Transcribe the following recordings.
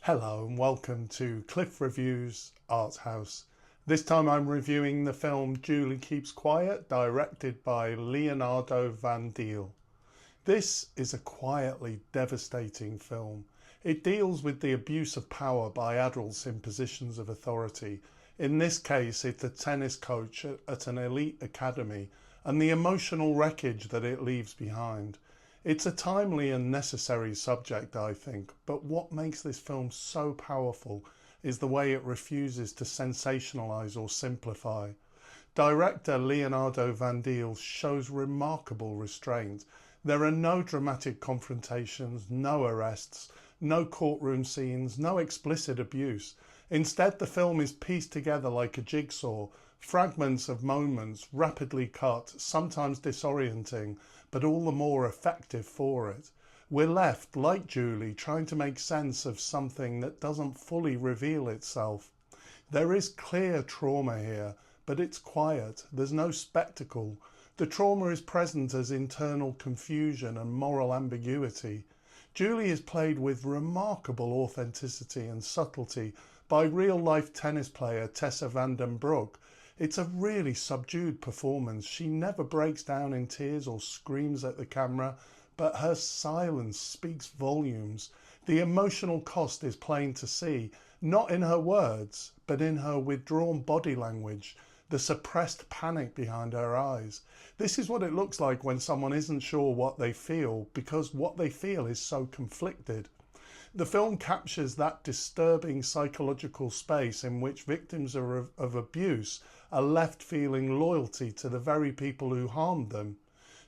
Hello and welcome to Cliff Reviews Art House. This time I'm reviewing the film Julie Keeps Quiet, directed by Leonardo van Dijl. This is a quietly devastating film. It deals with the abuse of power by adults in positions of authority. In this case, it's a tennis coach at an elite academy and the emotional wreckage that it leaves behind. It's a timely and necessary subject, I think, but what makes this film so powerful is the way it refuses to sensationalise or simplify. Director Leonardo van Dijl shows remarkable restraint. There are no dramatic confrontations, no arrests, no courtroom scenes, no explicit abuse. Instead, the film is pieced together like a jigsaw, fragments of moments, rapidly cut, sometimes disorienting, but all the more effective for it. We're left, like Julie, trying to make sense of something that doesn't fully reveal itself. There is clear trauma here, but it's quiet. There's no spectacle. The trauma is present as internal confusion and moral ambiguity. Julie is played with remarkable authenticity and subtlety by real-life tennis player Tessa van den Broek. It's a really subdued performance. She never breaks down in tears or screams at the camera, but her silence speaks volumes. The emotional cost is plain to see, not in her words, but in her withdrawn body language, the suppressed panic behind her eyes. This is what it looks like when someone isn't sure what they feel, because what they feel is so conflicted. The film captures that disturbing psychological space in which victims of abuse are left feeling loyalty to the very people who harmed them.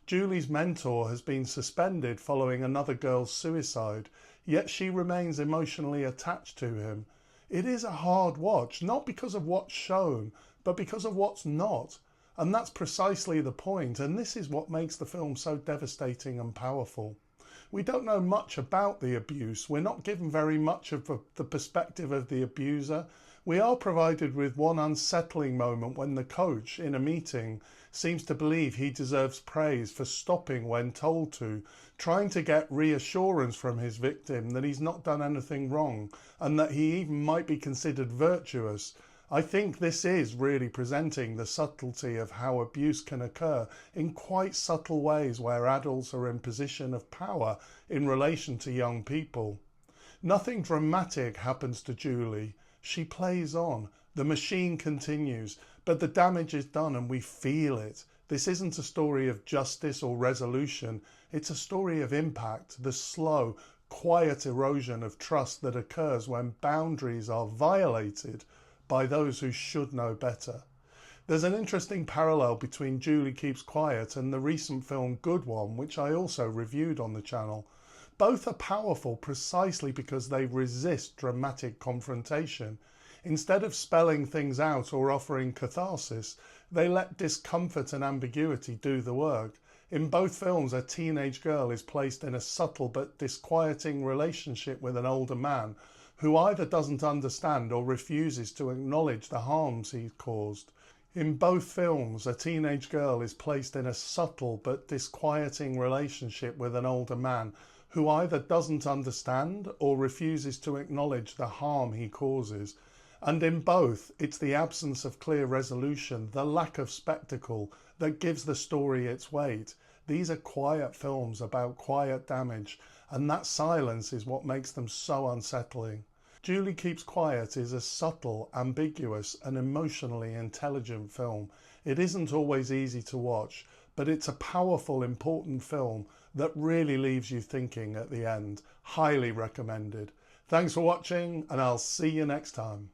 Julie's mentor has been suspended following another girl's suicide, yet she remains emotionally attached to him. It is a hard watch, not because of what's shown, but because of what's not. And that's precisely the point, and this is what makes the film so devastating and powerful. We don't know much about the abuse. We're not given very much of the perspective of the abuser. We are provided with one unsettling moment when the coach, in a meeting, seems to believe he deserves praise for stopping when told to, trying to get reassurance from his victim that he's not done anything wrong and that he even might be considered virtuous. I think this is really presenting the subtlety of how abuse can occur in quite subtle ways where adults are in position of power in relation to young people. Nothing dramatic happens to Julie. She plays on. The machine continues, but the damage is done and we feel it. This isn't a story of justice or resolution. It's a story of impact, the slow, quiet erosion of trust that occurs when boundaries are violated by those who should know better. There's an interesting parallel between Julie Keeps Quiet and the recent film Good One, which I also reviewed on the channel. Both are powerful precisely because they resist dramatic confrontation. Instead of spelling things out or offering catharsis, they let discomfort and ambiguity do the work. In both films, a teenage girl is placed in a subtle but disquieting relationship with an older man who either doesn't understand or refuses to acknowledge the harms he's caused. In both films, a teenage girl is placed in a subtle but disquieting relationship with an older man who either doesn't understand or refuses to acknowledge the harm he causes. And in both, it's the absence of clear resolution, the lack of spectacle, that gives the story its weight. These are quiet films about quiet damage, and that silence is what makes them so unsettling. Julie Keeps Quiet is a subtle, ambiguous and emotionally intelligent film. It isn't always easy to watch, but it's a powerful, important film that really leaves you thinking at the end. Highly recommended. Thanks for watching, and I'll see you next time.